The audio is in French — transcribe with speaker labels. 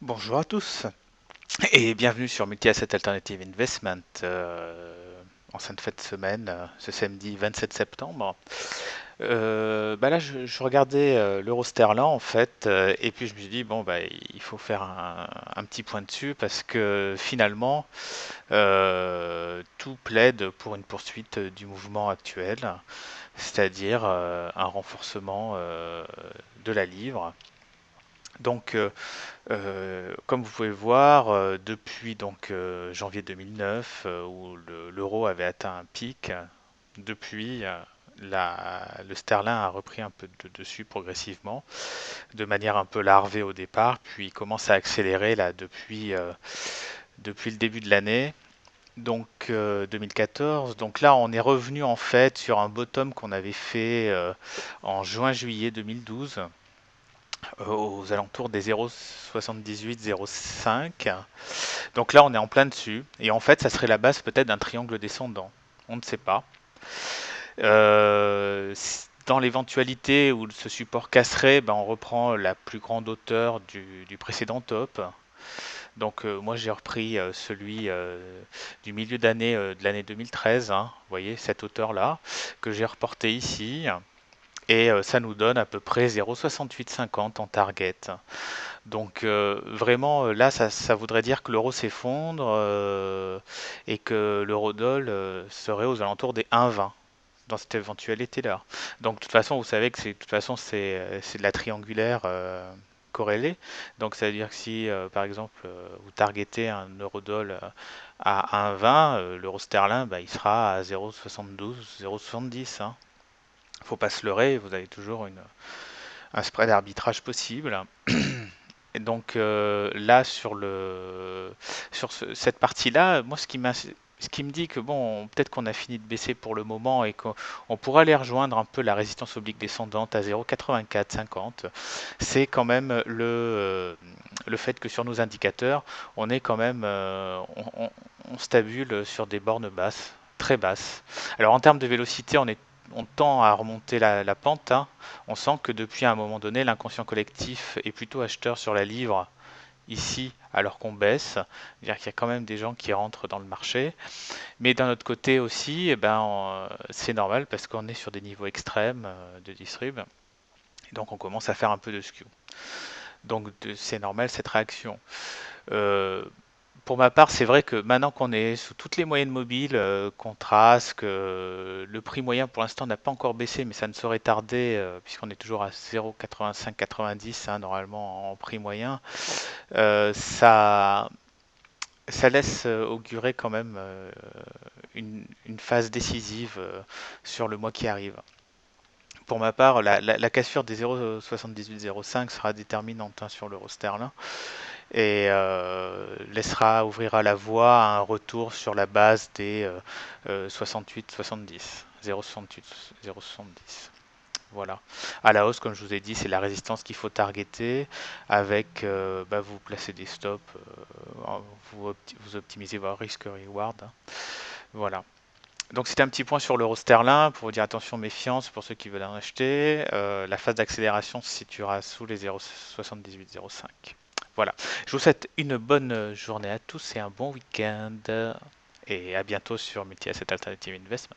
Speaker 1: Bonjour à tous et bienvenue sur Multi-Asset Alternative Investment en cette fin de semaine, ce samedi 27 septembre. Là, je regardais l'euro sterling en fait, et puis je me suis dit, bon, bah, il faut faire un petit point dessus parce que finalement, tout plaide pour une poursuite du mouvement actuel, c'est-à-dire un renforcement de la livre. Donc, comme vous pouvez le voir, depuis janvier 2009, où l'euro avait atteint un pic, depuis le sterling a repris un peu de dessus progressivement, de manière un peu larvée au départ, puis il commence à accélérer là depuis le début de l'année. Donc 2014. Donc là, on est revenu en fait sur un bottom qu'on avait fait en juin-juillet 2012 aux alentours des 0,78-0,5. Donc là, on est en plein dessus. Et en fait, ça serait la base peut-être d'un triangle descendant. On ne sait pas. Dans l'éventualité où ce support casserait, ben, on reprend la plus grande hauteur du précédent top. Donc moi j'ai repris celui du milieu d'année de l'année 2013, hein, vous voyez cette hauteur là, que j'ai reporté ici, et ça nous donne à peu près 0,6850 en target. Donc vraiment là ça voudrait dire que l'euro s'effondre et que l'eurodoll serait aux alentours des 1,20 dans cette éventualité-là. Donc de toute façon vous savez que de toute façon c'est de la triangulaire corrélée. Donc ça veut dire que si par exemple vous targetez un eurodoll à 1,20, l'euro sterling bah, il sera à 0,72, 0,70. Hein. Faut pas se leurrer, vous avez toujours un spread d'arbitrage possible. Et donc là, cette partie-là, moi, ce qui me dit que bon, peut-être qu'on a fini de baisser pour le moment et qu'on pourra aller rejoindre un peu la résistance oblique descendante à 0,8450, c'est quand même le fait que sur nos indicateurs, on est quand même, on stabule sur des bornes basses, très basses. Alors en termes de vélocité, on tend à remonter la pente, hein. On sent que depuis un moment donné, l'inconscient collectif est plutôt acheteur sur la livre ici, alors qu'on baisse. C'est-à-dire qu'il y a quand même des gens qui rentrent dans le marché. Mais d'un autre côté aussi, eh ben, c'est normal parce qu'on est sur des niveaux extrêmes de distrib. Et donc on commence à faire un peu de skew. Donc c'est normal cette réaction. Euh, pour ma part, c'est vrai que maintenant qu'on est sous toutes les moyennes mobiles, qu'on trace, que le prix moyen pour l'instant n'a pas encore baissé, mais ça ne saurait tarder, puisqu'on est toujours à 0,85-90 hein, normalement en prix moyen, ça laisse augurer quand même une phase décisive sur le mois qui arrive. Pour ma part, la cassure des 0,78-0,5 sera déterminante hein, sur l'euro sterling et ouvrira la voie à un retour sur la base des 68-70, 0,68, 0,70. Voilà. À la hausse, comme je vous ai dit, c'est la résistance qu'il faut targeter avec, bah, vous placez des stops, vous optimisez vos risques-reward. Hein. Voilà. Donc c'était un petit point sur l'euro sterling pour vous dire attention, méfiance pour ceux qui veulent en acheter. La phase d'accélération se situera sous les 0,78-0,5. Voilà. Je vous souhaite une bonne journée à tous et un bon week-end. Et à bientôt sur Multi-Asset Alternative Investment.